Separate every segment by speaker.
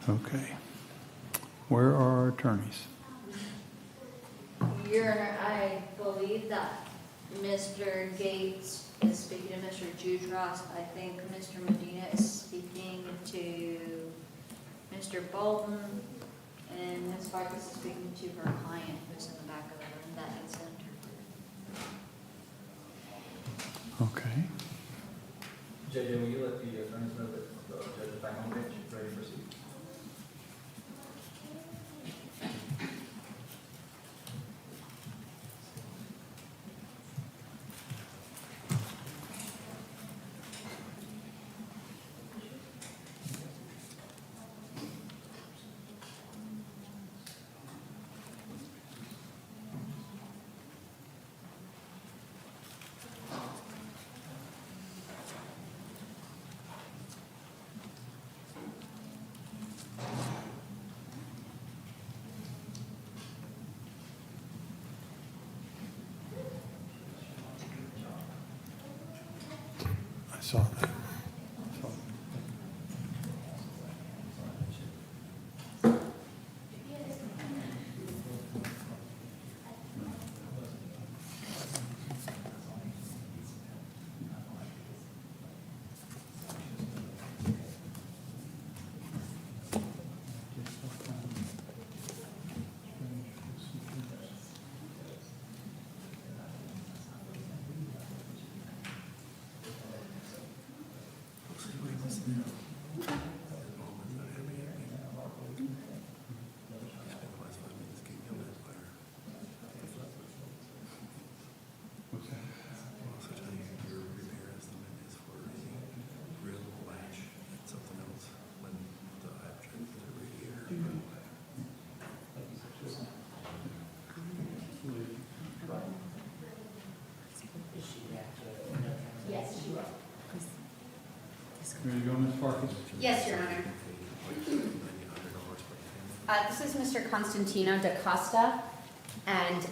Speaker 1: Okay. Where are our attorneys?
Speaker 2: Your Honor, I believe that Mr. Gates is speaking to Mr. Jutras. I think Mr. Medina is speaking to Mr. Bolton, and Ms. Farkas is speaking to her client who's in the back of the room that needs an interpreter.
Speaker 1: Okay.
Speaker 3: JJ, will you let the attorneys know that the judge is back on bench, ready to proceed?
Speaker 1: I saw that. What's that?
Speaker 2: Yes, she will.
Speaker 1: Ready to go, Ms. Farkas?
Speaker 4: Yes, Your Honor. This is Mr. Constantino da Costa and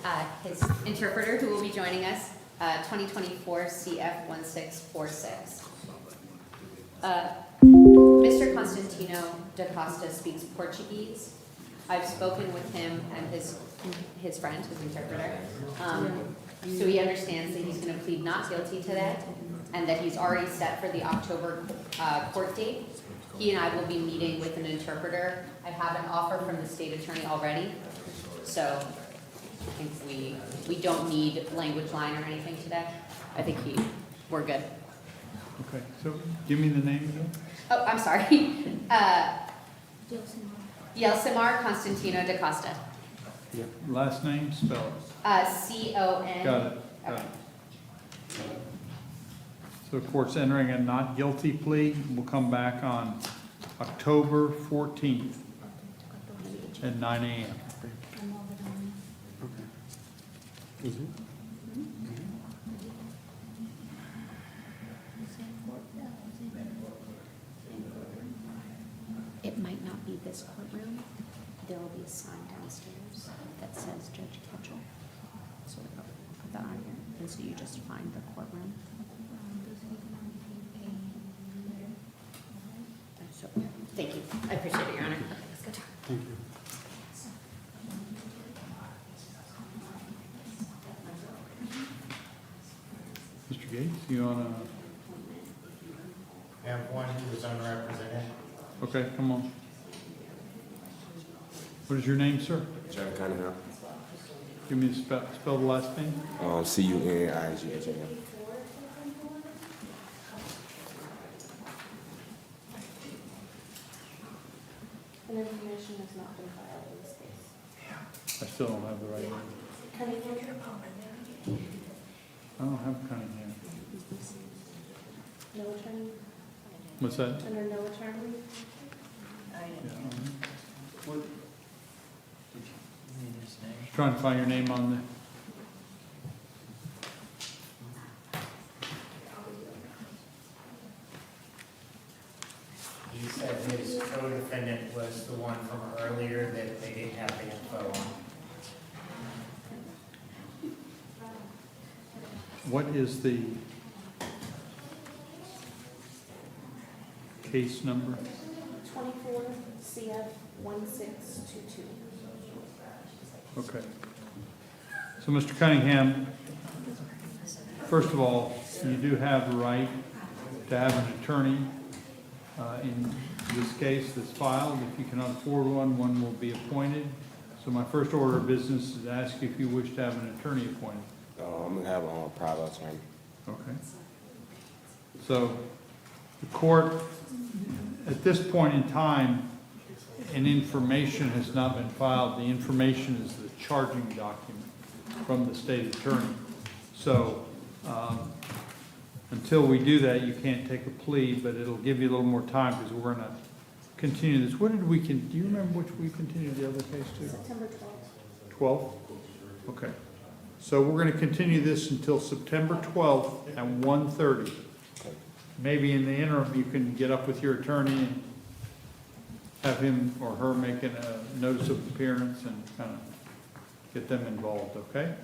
Speaker 4: his interpreter who will be joining us, 2024 CF 1646. Mr. Constantino da Costa speaks Portuguese. I've spoken with him and his friend, his interpreter. So he understands that he's going to plead not guilty today and that he's already set for the October court date. He and I will be meeting with an interpreter. I have an offer from the state attorney already, so I think we don't need language line or anything today. I think we're good.
Speaker 1: Okay, so give me the name again.
Speaker 4: Oh, I'm sorry. Yeltsimar Constantino da Costa.
Speaker 1: Yeah. Last name, spell it.
Speaker 4: C-O-N.
Speaker 1: Got it. Got it. So the court's entering a not guilty plea. We'll come back on October 14th at 9 a.m.
Speaker 4: It might not be this courtroom. There will be a sign downstairs that says Judge Ketchel. So we'll put that on here. And so you just find the courtroom. So, thank you. I appreciate it, Your Honor. Let's go talk.
Speaker 1: Thank you. Mr. Gates, you wanna,
Speaker 5: I have one who is unrepresented.
Speaker 1: okay, come on. What is your name, sir?
Speaker 6: John Cunningham.
Speaker 1: Give me the spell the last name.
Speaker 6: Cunnigham.
Speaker 4: And information has not been filed in this case.
Speaker 1: I still don't have the right name. I don't have Cunningham.
Speaker 4: No attorney?
Speaker 1: What's that?
Speaker 4: Under no attorney?
Speaker 1: Yeah,
Speaker 3: What? Did you need his name?
Speaker 1: just trying to find your name on the,
Speaker 5: He said his co-defendant was the one from earlier that they didn't have the info on.
Speaker 1: what is the case number?
Speaker 4: 24 CF
Speaker 7: 1622.
Speaker 1: Okay. So, Mr. Cunningham, first of all, you do have the right to have an attorney in this case that's filed. If you cannot afford one, one will be appointed. So my first order of business is to ask you if you wish to have an attorney appointed.
Speaker 6: I'm gonna have a private attorney.
Speaker 1: Okay. So the court, at this point in time, and information has not been filed. The information is the charging document from the state attorney. So until we do that, you can't take a plea, but it'll give you a little more time because we're going to continue this. What did we, do you remember which we continued the other case to?
Speaker 7: September 12th.
Speaker 1: 12th? Okay. So we're going to continue this until September 12th at 1:30. Maybe in the interim, you can get up with your attorney and have him or her make a notice of appearance and kind of get them involved, okay?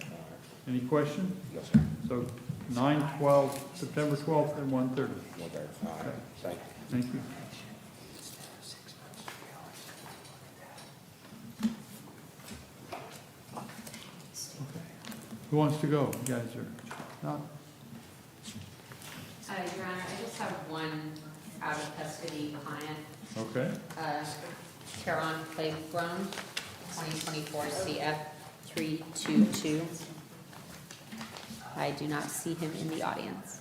Speaker 1: Any questions?
Speaker 6: No, sir.
Speaker 1: So 9/12, September 12th at 1:30.
Speaker 6: 1:30. All right. Thank you.
Speaker 1: Thank you. Who wants to go? You guys are not?
Speaker 4: Your Honor, I just have one out of custody client,
Speaker 1: Okay.
Speaker 4: Caron Playground, 2024 CF 322. I do not see him in the audience.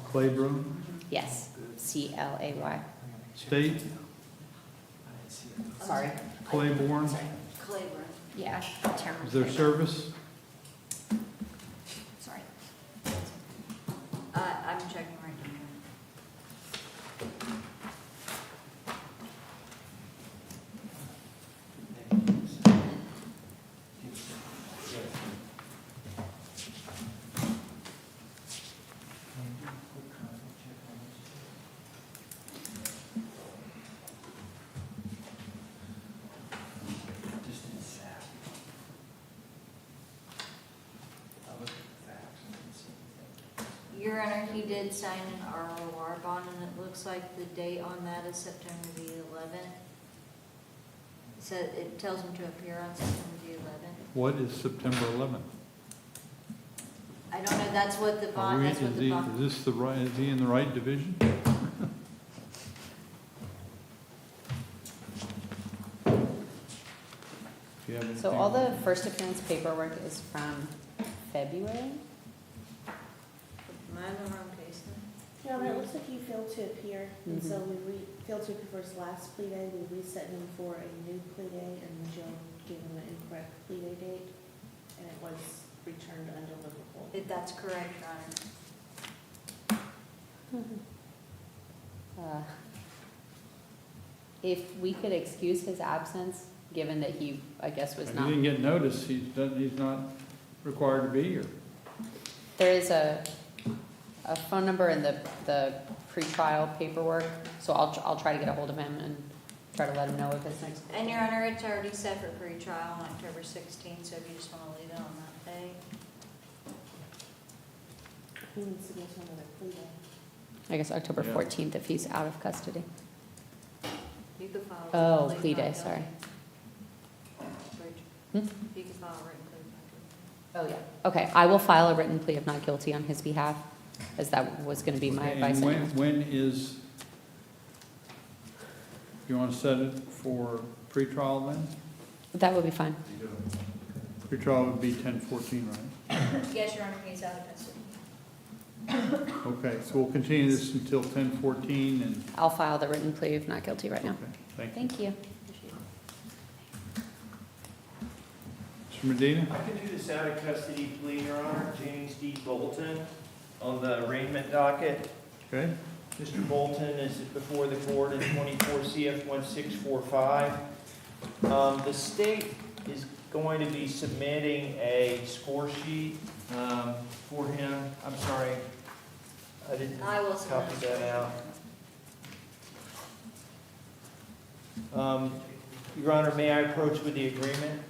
Speaker 1: Claybrook,
Speaker 4: Yes, CLAY.
Speaker 1: State,
Speaker 4: Sorry.
Speaker 1: Claiborne,
Speaker 2: Claiborne.
Speaker 4: Yeah. Caron
Speaker 1: is there
Speaker 4: Playground.
Speaker 1: service?
Speaker 4: Sorry.
Speaker 2: I'm checking right now. Your Honor, he did sign an ROR bond, and it looks like the date on that is September the 11th. So it tells him to appear on September the 11th.
Speaker 1: What is September 11th?
Speaker 2: I don't know, that's what the
Speaker 1: Are
Speaker 2: bond,
Speaker 1: we,
Speaker 2: that's what
Speaker 1: is
Speaker 2: the
Speaker 1: he,
Speaker 2: bond.
Speaker 1: is this the right, is he in the right division? Do you have
Speaker 4: So
Speaker 1: anything?
Speaker 4: all the first appearance paperwork is from February?
Speaker 2: Am I in the wrong case then?
Speaker 7: Yeah, it looks like he failed to appear, and so
Speaker 4: Mhm.
Speaker 7: we failed to appear for his last plea day. We reset him for a new plea day, and the jail gave him an incorrect plea day date, and it was returned undeliverable.
Speaker 2: If that's correct, Your Honor.
Speaker 4: If we could excuse his absence, given that he, I guess, was
Speaker 1: He
Speaker 4: not.
Speaker 1: didn't get notice, he's not required to be here.
Speaker 4: There is a phone number in the pretrial paperwork, so I'll try to get a hold of him and try to let him know of his next.
Speaker 2: And Your Honor, it's already set for pre-trial on October 16th, so if you just want to leave it on that day.
Speaker 7: He needs to go to another plea day.
Speaker 4: I guess October
Speaker 1: Yeah.
Speaker 4: 14th if he's out of custody.
Speaker 2: You could file.
Speaker 4: Oh,
Speaker 2: a
Speaker 4: plea day,
Speaker 2: not
Speaker 4: sorry.
Speaker 2: guilty.
Speaker 4: Hmm?
Speaker 2: You could file a written plea not guilty.
Speaker 4: Oh, yeah. Okay, I will file a written plea of not guilty on his behalf, as that was going to be my advice.
Speaker 1: And
Speaker 4: anyways.
Speaker 1: when is, you want to set it for pretrial then?
Speaker 4: That would be fine.
Speaker 1: Pretrial would be 10/14, right?
Speaker 2: Yes, Your Honor, he's out of custody.
Speaker 1: Okay, so we'll continue this until 10/14 and,
Speaker 4: I'll file the written plea of not guilty right now.
Speaker 1: okay, thank you.
Speaker 4: Thank you.
Speaker 1: Mr. Medina?
Speaker 8: I can do this out of custody plea, Your Honor. James D. Bolton on the arraignment docket.
Speaker 1: Okay,
Speaker 8: Mr. Bolton is before the court in 24 CF 1645. The state is going to be submitting a score sheet for him. I'm sorry, I didn't
Speaker 2: I will submit
Speaker 8: copy
Speaker 2: a
Speaker 8: that out. Your Honor, may I approach with the agreement?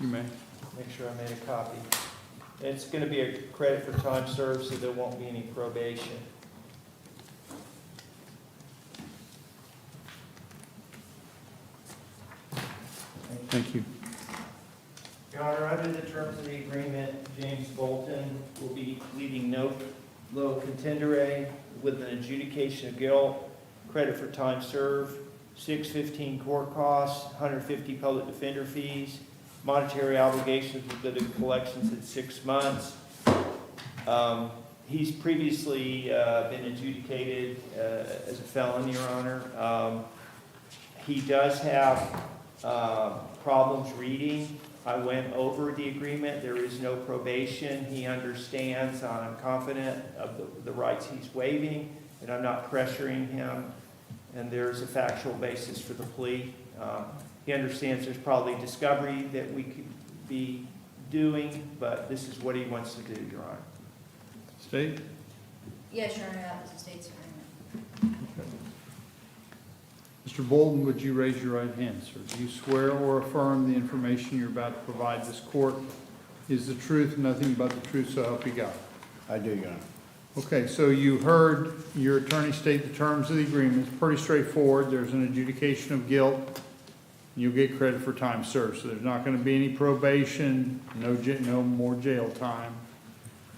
Speaker 1: you may.
Speaker 8: Make sure I made a copy. It's going to be a credit for time served, so there won't be any probation.
Speaker 1: Thank you.
Speaker 8: Your Honor, under the terms of the agreement, James Bolton will be pleading no contendere with an adjudication of guilt, credit for time served, 615 court costs, 150 public defender fees, monetary obligations with the collections in 6 months. He's previously been adjudicated as a felon, Your Honor. He does have problems reading. I went over the agreement. There is no probation. He understands. I'm confident of the rights he's waiving, and I'm not pressuring him. And there's a factual basis for the plea. He understands there's probably discovery that we could be doing, but this is what he wants to do, Your Honor.
Speaker 1: State?
Speaker 2: Yes, Your Honor, that was the state's agreement.
Speaker 1: Mr. Bolton, would you raise your right hand, sir? Do you swear or affirm the information you're about to provide this court is the truth, nothing but the truth, so help you God?
Speaker 6: I do, Your Honor.
Speaker 1: Okay, so you heard your attorney state the terms of the agreement. It's pretty straightforward. There's an adjudication of guilt. You'll get credit for time served. So there's not going to be any probation, no more jail time.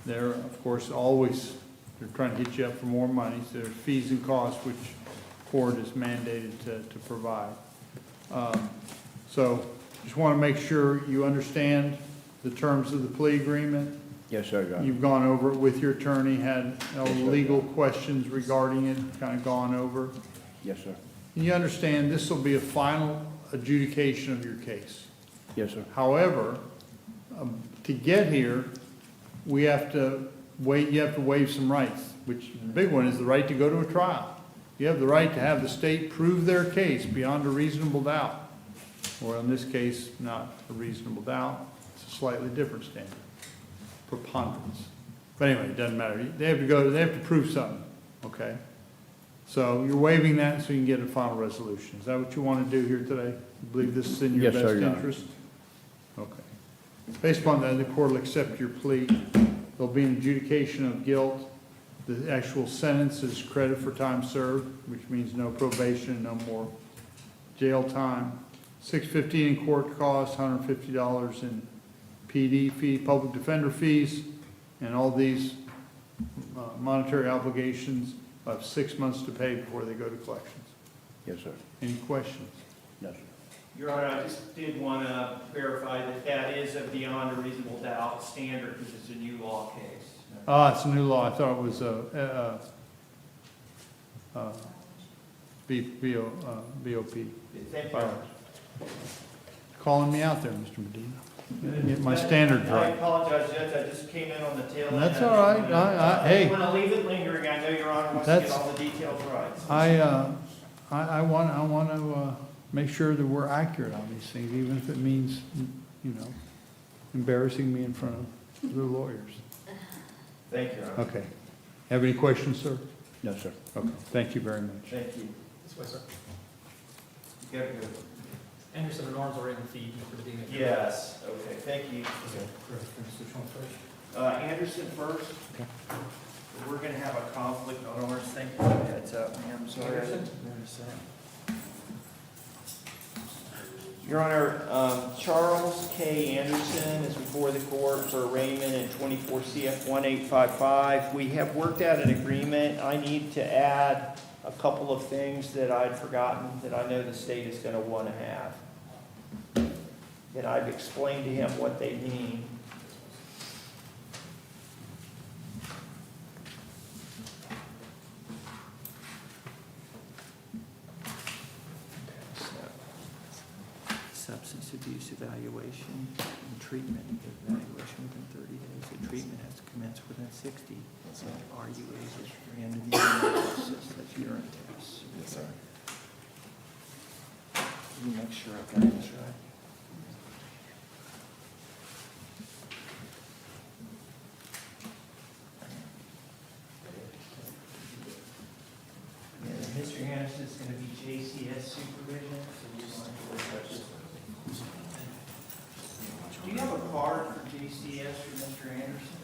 Speaker 1: There, of course, always, they're trying to get you up for more money. So there's fees and costs, which court is mandated to provide. So just want to make sure you understand the terms of the plea agreement.
Speaker 6: Yes, sir, Your Honor.
Speaker 1: You've gone over it with your attorney, had no
Speaker 6: Yes, sir.
Speaker 1: legal questions regarding it, kind of gone over.
Speaker 6: Yes, sir.
Speaker 1: And you understand this will be a final adjudication of your case.
Speaker 6: Yes, sir.
Speaker 1: However, to get here, we have to wait, you have to waive some rights, which the big one is the right to go to a trial. You have the right to have the state prove their case beyond a reasonable doubt. Or in this case, not a reasonable doubt, it's a slightly different standard, preponderance. But anyway, it doesn't matter. They have to prove something, okay? So you're waiving that so you can get a final resolution. Is that what you want to do here today? You believe this is in your
Speaker 6: Yes,
Speaker 1: best
Speaker 6: sir, Your Honor.
Speaker 1: interest? Okay. Based upon that, the court will accept your plea. There'll be an adjudication of guilt. The actual sentence is credit for time served, which means no probation, no more jail time. $615 in court costs, $150 in PD fee, public defender fees, and all these monetary obligations of 6 months to pay before they go to collections.
Speaker 6: Yes, sir.
Speaker 1: Any questions?
Speaker 6: No, sir.
Speaker 8: Your Honor, I just did want to verify that that is a beyond a reasonable doubt standard because it's a new law case.
Speaker 1: It's a new law. I thought it was BOP.
Speaker 8: Thank you.
Speaker 1: Calling me out there, Mr. Medina. Didn't get my standards
Speaker 8: I
Speaker 1: right.
Speaker 8: apologize, Judge, I just came in on the tail end.
Speaker 1: That's all right.
Speaker 8: I
Speaker 1: Hey.
Speaker 8: didn't want to leave it lingering, I know Your Honor wants to get
Speaker 1: That's-
Speaker 8: all the details right.
Speaker 1: I want to make sure that we're accurate on these things, even if it means, embarrassing me in front of the lawyers.
Speaker 8: Thank you, Your Honor.
Speaker 1: Okay. Have any questions, sir?
Speaker 6: No, sir.
Speaker 1: Okay. Thank you very much.
Speaker 8: Thank you.
Speaker 3: This way, sir.
Speaker 8: You got it good.
Speaker 3: Anderson and Lawrence already in the feed, Mr. Medina.
Speaker 8: Yes, okay, thank you.
Speaker 3: Which one first?
Speaker 8: Anderson first. We're gonna have a conflict on ours, thank you, heads up, I'm sorry.
Speaker 3: Anderson?
Speaker 8: Your Honor, Charles K. Anderson is before the court for arraignment in 24 CF 1855. We have worked out an agreement. I need to add a couple of things that I'd forgotten that I know the state is going to want to have. And I've explained to him what they mean. Substance abuse evaluation and treatment. Evaluation within 30 days. The treatment has to commence within 60. So RUA is random urine analysis. That's urine tests. Yes, sir. Let me make sure I've got this right. Yeah, Mr. Anderson is going to be JCS supervision. So you want to look at this. Do you have a card for JCS for Mr. Anderson?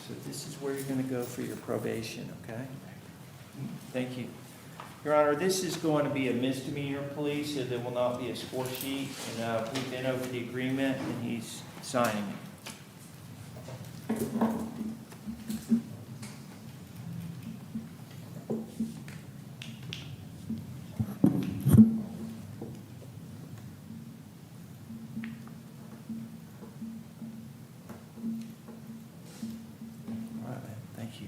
Speaker 8: So So this is where you're going to go for your probation, okay? Thank you. Your Honor, this is going to be a misdemeanor plea, so there will not be a score sheet. And we've been over the agreement, and he's signing it. All right, man. Thank you.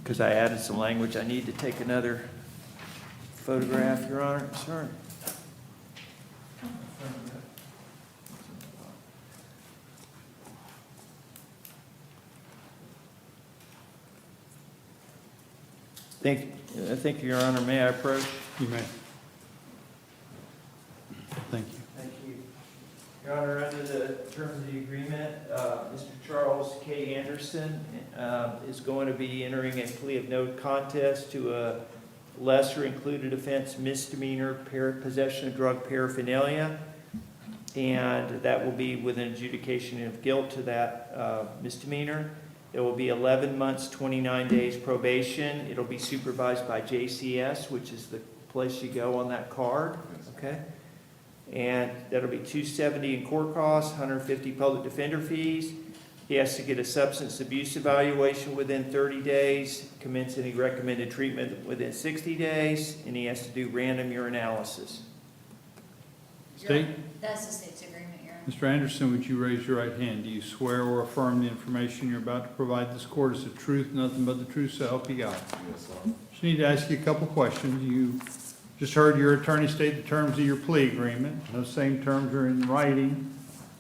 Speaker 8: Because I added some language, I need to take another photograph, Your Honor. Sorry. Thank you, Your Honor. May I approach?
Speaker 1: You may. Thank you.
Speaker 8: Thank you. Your Honor, under the terms of the agreement, Mr. Charles K. Anderson is going to be entering a plea of no contest to a lesser included offense misdemeanor possession of drug paraphernalia. And that will be with an adjudication of guilt to that misdemeanor. There will be 11 months, 29 days probation. It'll be supervised by JCS, which is the place you go on that card, okay? And that'll be $270 in court costs, $150 public defender fees. He has to get a substance abuse evaluation within 30 days, commence any recommended treatment within 60 days, and he has to do random urinalysis.
Speaker 1: State?
Speaker 2: That's the state's agreement, Your Honor.
Speaker 1: Mr. Anderson, would you raise your right hand? Do you swear or affirm the information you're about to provide this court is the truth, nothing but the truth, so help you God?
Speaker 9: Yes, sir.
Speaker 1: Just need to ask you a couple questions. You just heard your attorney state the terms of your plea agreement. Those same terms are in writing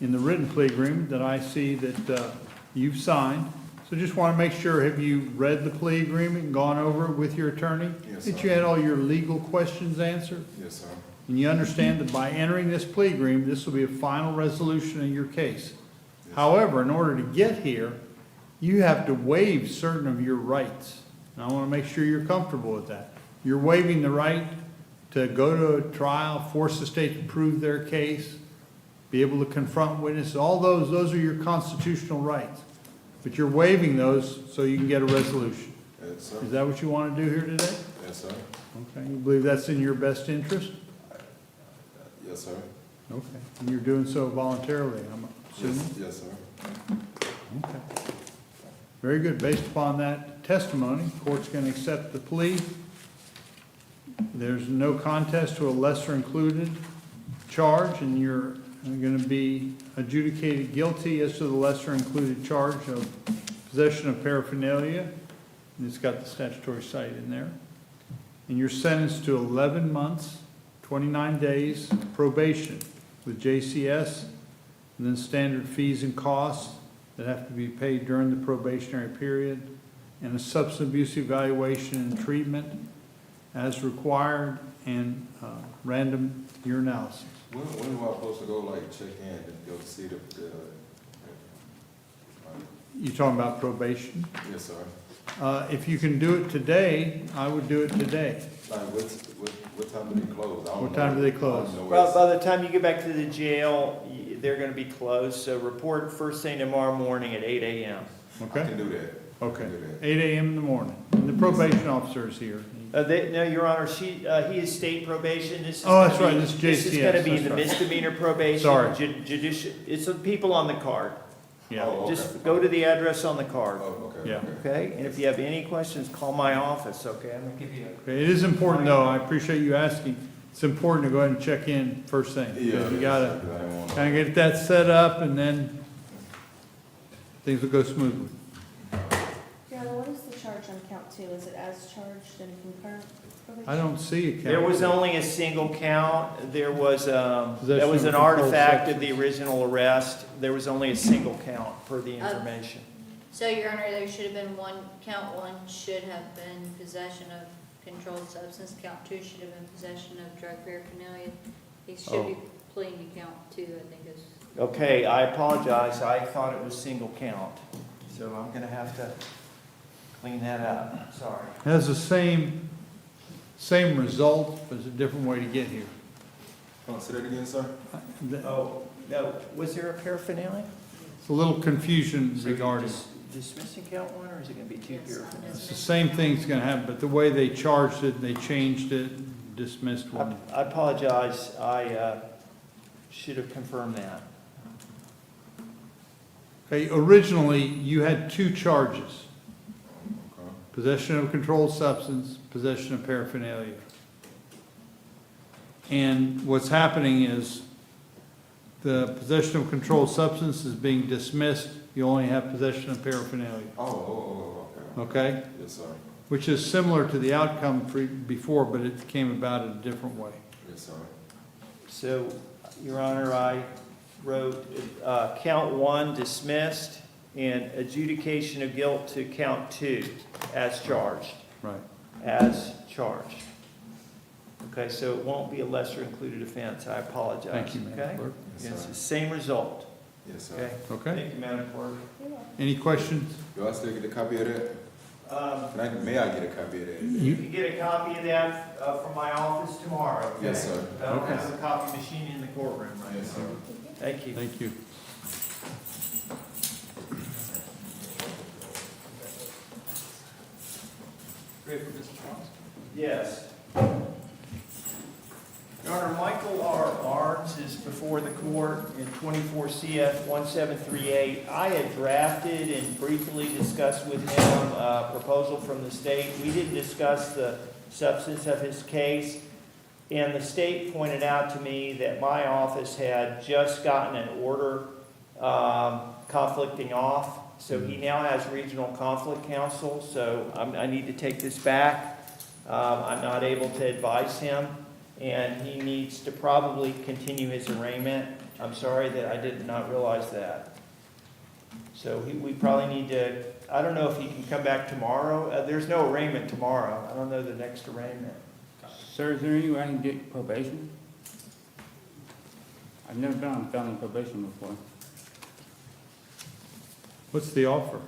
Speaker 1: in the written plea agreement that I see that you've signed. So just want to make sure, have you read the plea agreement and gone over it with your attorney?
Speaker 9: Yes,
Speaker 1: That
Speaker 9: sir.
Speaker 1: you had all your legal questions answered?
Speaker 9: Yes, sir.
Speaker 1: And you understand that by entering this plea agreement, this will be a final resolution of your case.
Speaker 9: Yes.
Speaker 1: However, in order to get here, you have to waive certain of your rights. And I want to make sure you're comfortable with that. You're waiving the right to go to a trial, force the state to prove their case, be able to confront witnesses, all those are your constitutional rights. But you're waiving those so you can get a resolution.
Speaker 9: Yes, sir.
Speaker 1: Is that what you want to do here today?
Speaker 9: Yes, sir.
Speaker 1: Okay, you believe that's in your best interest?
Speaker 9: Yes, sir.
Speaker 1: Okay, and you're doing so voluntarily, I'm assuming?
Speaker 9: Yes, yes, sir.
Speaker 1: Okay. Very good. Based upon that testimony, court's going to accept the plea. There's no contest to a lesser included charge, and you're going to be adjudicated guilty as to the lesser included charge of possession of paraphernalia. And it's got the statutory cite in there. And you're sentenced to 11 months, 29 days probation with JCS, and then standard fees and costs that have to be paid during the probationary period, and a substance abuse evaluation and treatment as required, and random urinalysis.
Speaker 9: When am I supposed to go, like, check in and go to see the
Speaker 1: You talking about probation?
Speaker 9: yes, sir.
Speaker 1: If you can do it today, I would do it today.
Speaker 9: Like, what time do they close? I don't
Speaker 1: What
Speaker 9: know.
Speaker 1: time do they
Speaker 9: I don't
Speaker 1: close?
Speaker 9: know
Speaker 8: Well,
Speaker 9: what's-
Speaker 8: by the time you get back to the jail, they're going to be closed, so report first thing tomorrow morning at 8 a.m.
Speaker 9: I
Speaker 1: Okay?
Speaker 9: can do that. I
Speaker 1: Okay.
Speaker 9: can do that.
Speaker 1: 8 a.m. in the morning. And the probation officer is here.
Speaker 8: No, Your Honor, he is state probation. This is
Speaker 1: Oh, that's
Speaker 8: gonna
Speaker 1: right,
Speaker 8: be-
Speaker 1: this is
Speaker 8: This is
Speaker 1: JCS,
Speaker 8: going to be
Speaker 1: that's
Speaker 8: the
Speaker 1: right.
Speaker 8: misdemeanor probation.
Speaker 1: Sorry.
Speaker 8: Judicial, it's the people on the card.
Speaker 1: Yeah,
Speaker 9: Oh, okay.
Speaker 8: Just go to the address on the card,
Speaker 9: Oh, okay.
Speaker 1: Yeah.
Speaker 9: okay.
Speaker 8: okay? And if you have any questions, call my office, okay? I'm going to give you a...
Speaker 1: okay. It is important, though, I appreciate you asking. It's important to go ahead and check in first thing.
Speaker 9: Yeah.
Speaker 1: You gotta
Speaker 9: I didn't wanna-
Speaker 1: kind of get that set up, and then things will go smoothly.
Speaker 7: Carol, what is the charge on count two? Is it as charged in concurrent probation?
Speaker 1: I don't see a count.
Speaker 8: There was only a single count. There was, that
Speaker 1: Possession
Speaker 8: was
Speaker 1: of
Speaker 8: an
Speaker 1: a controlled
Speaker 8: artifact of the
Speaker 1: substance.
Speaker 8: original arrest. There was only a single count per the information.
Speaker 2: So, Your Honor, there should have been count one should have been possession of controlled substance, count two should have been possession of drug paraphernalia. He should be pleading to count two, I think is.
Speaker 8: Okay, I apologize. I thought it was single count. So I'm going to have to clean that up. Sorry.
Speaker 1: It has the same result, but it's a different way to get here.
Speaker 9: Say that again, sir?
Speaker 8: Oh, no, was there a paraphernalia?
Speaker 1: It's a little confusion
Speaker 8: So you're
Speaker 1: regarding,
Speaker 8: dismissing count one, or is it gonna be two
Speaker 2: Yes, I'm
Speaker 8: paraphernalia?
Speaker 1: it's the same thing's gonna happen, but the way they charged it, they changed it, dismissed one.
Speaker 8: I apologize, I should have confirmed that.
Speaker 1: Okay, originally, you had two charges.
Speaker 9: Okay.
Speaker 1: Possession of a controlled substance, possession of paraphernalia. And what's happening is the possession of controlled substance is being dismissed. You only have possession of paraphernalia,
Speaker 9: Okay.
Speaker 1: okay?
Speaker 9: Yes, sir.
Speaker 1: Which is similar to the outcome before, but it came about in a different way.
Speaker 9: Yes, sir.
Speaker 8: So, Your Honor, I wrote, count one dismissed and adjudication of guilt to count two as charged,
Speaker 1: Right.
Speaker 8: as charged. Okay, so it won't be a lesser included offense, I apologize.
Speaker 1: Thank you,
Speaker 8: Okay?
Speaker 1: Madam Clerk.
Speaker 9: Yes,
Speaker 8: It's
Speaker 9: sir.
Speaker 8: the same result,
Speaker 9: Yes, sir.
Speaker 8: okay?
Speaker 1: Okay?
Speaker 8: Thank you, Madam Clerk.
Speaker 1: Any questions?
Speaker 9: Do I still get a copy of that? May I get a copy of that?
Speaker 8: You can get a copy of that from my office tomorrow. okay?
Speaker 9: Yes, sir.
Speaker 8: I don't
Speaker 1: Okay.
Speaker 8: have a copy machine in the courtroom right
Speaker 9: Yes,
Speaker 8: now.
Speaker 9: sir.
Speaker 8: Thank you.
Speaker 1: Thank you.
Speaker 3: Ready for Mr. Thomas?
Speaker 8: Yes. Your Honor, Michael R. Barnes is before the court in 24 CF 1738. I had drafted and briefly discussed with him a proposal from the state. We didn't discuss the substance of his case, and the state pointed out to me that my office had just gotten an order conflicting off, so he now has regional conflict counsel, so I need to take this back. I'm not able to advise him, and he needs to probably continue his arraignment. I'm sorry that I did not realize that. So we probably need to, I don't know if he can come back tomorrow. There's no arraignment tomorrow. I don't know the next arraignment.
Speaker 10: Sir, is there any way I can get probation? I've never been on felony probation before.
Speaker 1: What's the offer?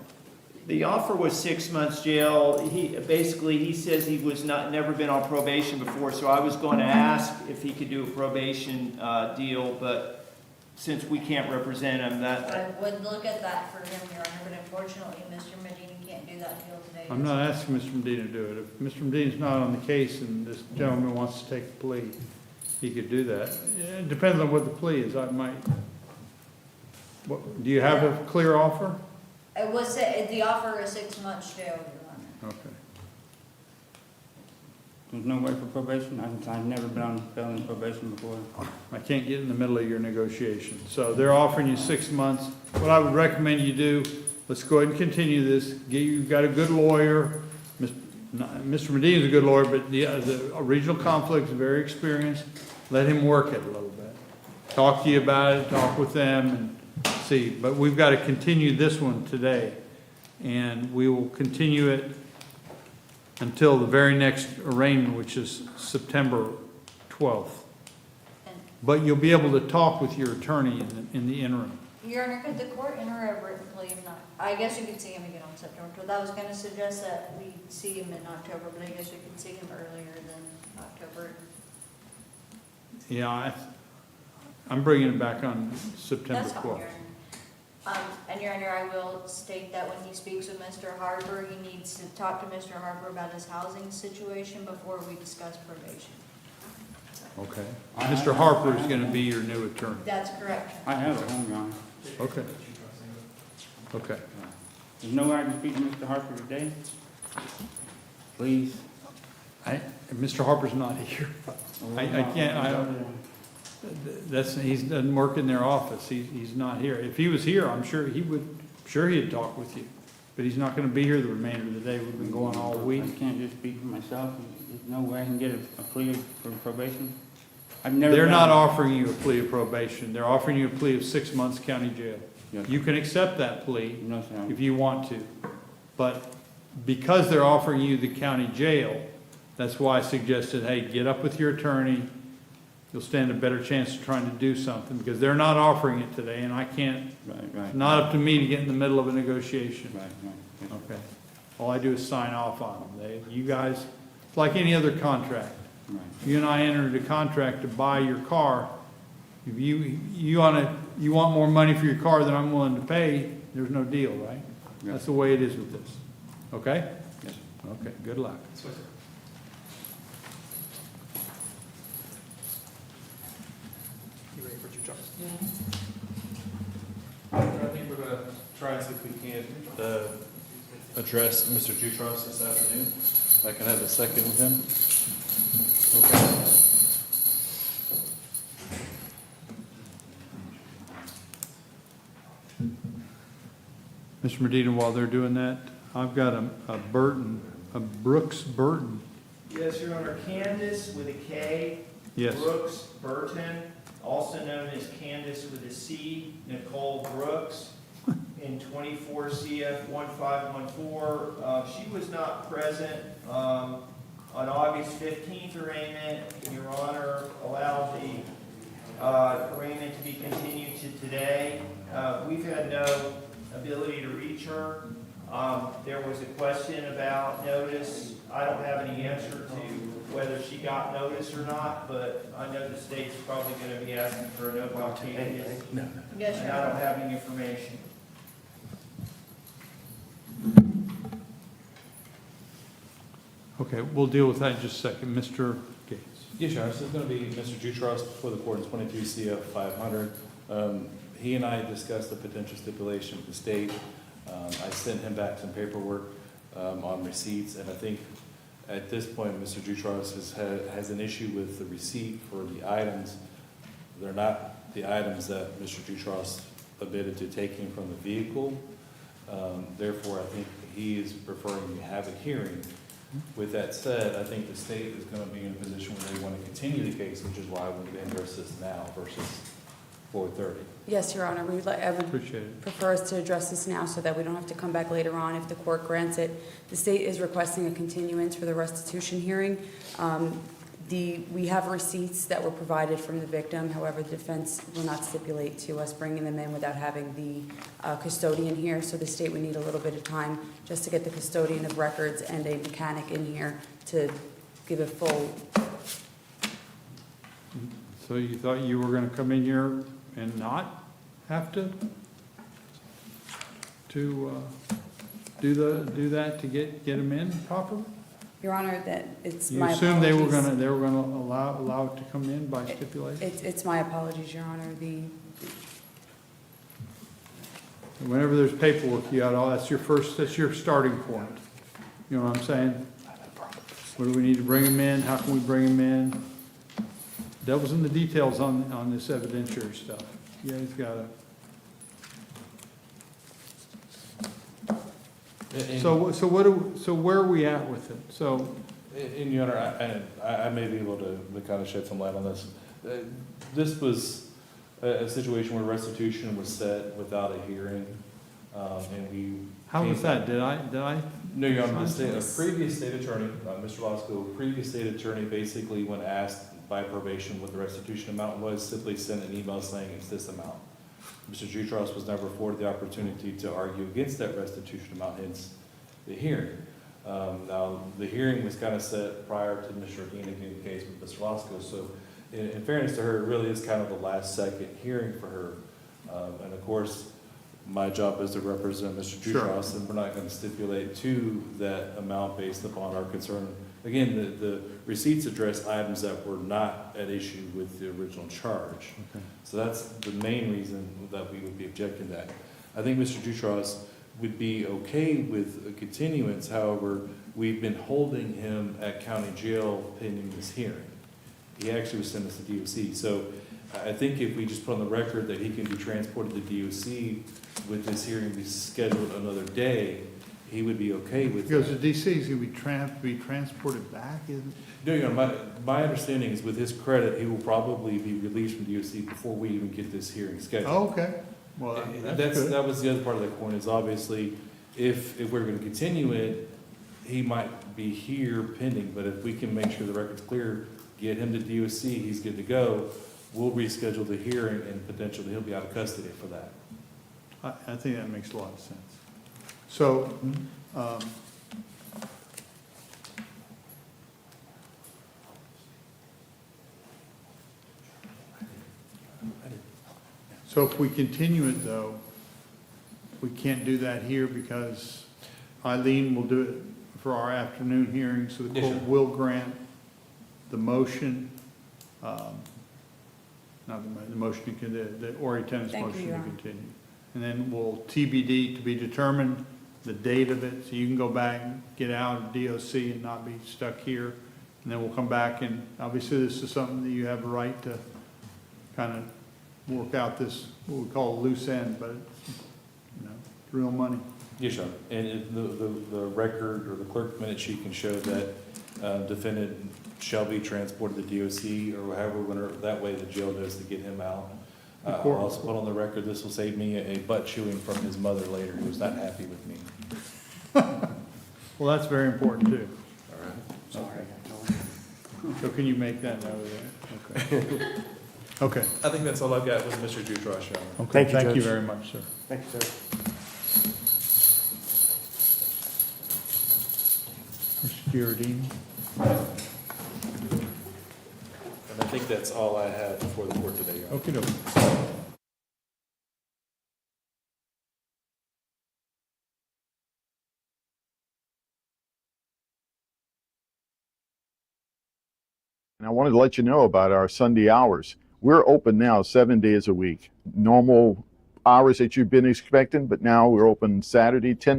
Speaker 8: The offer was 6 months jail. He says he was never been on probation before, so I was going to ask if he could do a probation deal, but since we can't represent him,
Speaker 2: I would look at that for him, Your Honor, but unfortunately, Mr. Medina can't do that deal today.
Speaker 1: I'm not asking Mr. Medina to do it. If Mr. Medina's not on the case and this gentleman wants to take a plea, he could do that. Yeah, it depends on what the plea is. I might, do you have a clear offer?
Speaker 2: It was, the offer is 6 months jail, Your Honor.
Speaker 1: Okay.
Speaker 10: There's no way for probation? I've never been on felony probation before.
Speaker 1: I can't get in the middle of your negotiation. So they're offering you 6 months. What I would recommend you do, let's go ahead and continue this. You've got a good lawyer. Mr. Medina's a good lawyer, but the regional conflict is very experienced. Let him work it a little bit. Talk to you about it, talk with them and see. But we've got to continue this one today. And we will continue it until the very next arraignment, which is September 12th.
Speaker 2: And,
Speaker 1: But you'll be able to talk with your attorney in the interim.
Speaker 2: Your Honor, could the court enter a written plea if not? I guess you could see him again on September 12th. I was going to suggest that we see him in October, but I guess we could see him earlier than October.
Speaker 1: Yeah, I'm bringing it back on September
Speaker 2: That's fine, Your
Speaker 1: 12th.
Speaker 2: Honor. And Your Honor, I will state that when he speaks with Mr. Harper, he needs to talk to Mr. Harper about his housing situation before we discuss probation.
Speaker 1: Okay. Mr. Harper is going to be your new attorney.
Speaker 2: That's correct.
Speaker 10: I have a home, Your Honor.
Speaker 1: Okay. Okay.
Speaker 10: There's no way I can speak to Mr. Harper today? Please?
Speaker 1: Mr. Harper's not here. I can't, he doesn't work in their office. He's not here. If he was here, I'm sure he'd talk with you. But he's not going to be here the remainder of the day. We've been going all week.
Speaker 10: I can't just speak for myself. There's no way I can get a plea for probation? I've never
Speaker 1: They're
Speaker 10: been
Speaker 1: not
Speaker 10: on-
Speaker 1: offering you a plea of probation. They're offering you a plea of 6 months county jail.
Speaker 10: Yes.
Speaker 1: You can accept that plea
Speaker 10: No, sir.
Speaker 1: if you want to. But because they're offering you the county jail, that's why I suggested, hey, get up with your attorney. You'll stand a better chance of trying to do something, because they're not offering it today, and I can't,
Speaker 10: Right,
Speaker 1: it's
Speaker 10: right.
Speaker 1: not up to me to get in the middle of a negotiation.
Speaker 10: Right, right. Yes.
Speaker 1: Okay. All I do is sign off on them. You guys, it's like any other contract.
Speaker 10: Right.
Speaker 1: You and I entered a contract to buy your car. If you want more money for your car than I'm willing to pay, there's no deal, right?
Speaker 10: Yeah.
Speaker 1: That's the way it is with this. Okay?
Speaker 10: Yes.
Speaker 1: Okay, good luck.
Speaker 3: You ready for Jude Ross?
Speaker 11: I think we're gonna try and see if we can, address Mr. Jutros this afternoon. If I can have a second with him.
Speaker 1: Okay. Mr. Medina, while they're doing that, I've got a Brooks Burton.
Speaker 8: Yes, Your Honor, Candace with a K.
Speaker 1: Yes.
Speaker 8: Brooks Burton, also known as Candace with a C. Nicole Brooks, in 24 CF 1514. She was not present on August 15th arraignment. Your Honor allowed the arraignment to be continued to today. We've had no ability to reach her. There was a question about notice. I don't have any answer to whether she got notice or not, but I know the state's probably going to be asking for a no contagious.
Speaker 2: Yes,
Speaker 8: And
Speaker 2: Your
Speaker 8: I don't
Speaker 2: Honor.
Speaker 8: have any information.
Speaker 1: Okay, we'll deal with that in just a second. Mr. Gates.
Speaker 11: Yes, Your Honor, this is gonna be Mr. Jutros before the court in 22 CF 500. He and I discussed the potential stipulation with the state. I sent him back some paperwork on receipts, and I think at this point, Mr. Jutros has an issue with the receipt for the items. They're not the items that Mr. Jutros admitted to taking from the vehicle. Therefore, I think he is preferring to have a hearing. With that said, I think the state is going to be in a position where they want to continue the case, which is why we're going to address this now versus 4:30.
Speaker 12: Yes, Your Honor, I would
Speaker 1: Appreciate it.
Speaker 12: prefer us to address this now so that we don't have to come back later on if the court grants it. The state is requesting a continuance for the restitution hearing. We have receipts that were provided from the victim. However, the defense will not stipulate to us bringing them in without having the custodian here. So the state would need a little bit of time just to get the custodian of records and a mechanic in here to give a full.
Speaker 1: So you thought you were gonna come in here and not have to do that to get them in properly?
Speaker 12: Your Honor, that it's
Speaker 1: You
Speaker 12: my
Speaker 1: assumed they were
Speaker 12: apologies.
Speaker 1: gonna allow it to come in by stipulation?
Speaker 12: It's my apologies, Your Honor.
Speaker 1: Whenever there's paperwork, you got all, that's your starting point. You know what I'm saying? Where do we need to bring them in? How can we bring them in? Devil's in the details on this evidentiary stuff. You guys gotta. So where are we at with it? So,
Speaker 11: And Your Honor, I may be able to kind of shed some light on this. This was a situation where restitution was set without a hearing, and we.
Speaker 1: how was that? Did I?
Speaker 11: No, Your Honor, a previous state attorney, Mr. Roscoe, previous state attorney, basically when asked by probation what the restitution amount was, simply sent an email saying it's this amount. Mr. Jutros was never afforded the opportunity to argue against that restitution amount, hence the hearing. Now, the hearing was kind of set prior to Mr. Aquino getting the case with Mr. Roscoe, so in fairness to her, it really is kind of the last second hearing for her. And of course, my job is to represent Mr. Jutros, and we're not going to stipulate to that amount based upon our concern. Again, the receipts address items that were not at issue with the original charge.
Speaker 1: Okay.
Speaker 11: So that's the main reason that we would be objecting to that. I think Mr. Jutros would be okay with a continuance, however, we've been holding him at county jail pending this hearing. He actually was sentenced to DOC, so I think if we just put on the record that he can be transported to DOC with this hearing be scheduled another day, he would be okay with
Speaker 1: Because
Speaker 11: that.
Speaker 1: the DC is gonna be transported back, isn't it?
Speaker 11: No, Your Honor, my understanding is with his credit, he will probably be released from DOC before we even get this hearing scheduled.
Speaker 1: Oh, okay. Well, that's good.
Speaker 11: That was the other part of the coin, is obviously, if we're gonna continue it, he might be here pending, but if we can make sure the record's clear, get him to DOC, he's good to go, we'll reschedule the hearing, and potentially he'll be out of custody for that.
Speaker 1: I think that makes a lot of sense. So, So if we continue it though, we can't do that here because Eileen will do it for our afternoon hearing, so the
Speaker 11: Yes,
Speaker 1: court
Speaker 11: sir.
Speaker 1: will grant the motion, not the motion to continue, the Ori Tennis
Speaker 12: Thank you,
Speaker 1: motion
Speaker 12: Your
Speaker 1: to
Speaker 12: Honor.
Speaker 1: continue. And then we'll TBD to be determined, the date of it, so you can go back and get out of DOC and not be stuck here. And then we'll come back and obviously this is something that you have a right to kind of work out this, what we call a loose end, but it's, you know, it's real money.
Speaker 11: Yes, sir. And the record or the clerk minute sheet can show that defendant shall be transported to DOC or however, whenever, that way the jail knows to get him out. I'll also put on the record, this will save me a butt chewing from his mother later, who's not happy with me.
Speaker 1: Well, that's very important too.
Speaker 11: All right.
Speaker 10: Sorry.
Speaker 1: So can you make that note of that? Okay. Okay.
Speaker 11: I think that's all I've got with Mr. Jutrosh, Your Honor.
Speaker 1: Okay,
Speaker 8: Thank you,
Speaker 1: thank you
Speaker 8: Judge.
Speaker 1: very much, sir.
Speaker 8: Thank you, sir.
Speaker 1: Mr. Giardini?
Speaker 11: And I think that's all I have before the court today, Your Honor.
Speaker 1: Okey-doke.
Speaker 13: And I wanted to let you know about our Sunday hours. We're open now 7 days a week. Normal hours that you've been expecting, but now we're open Saturday, 10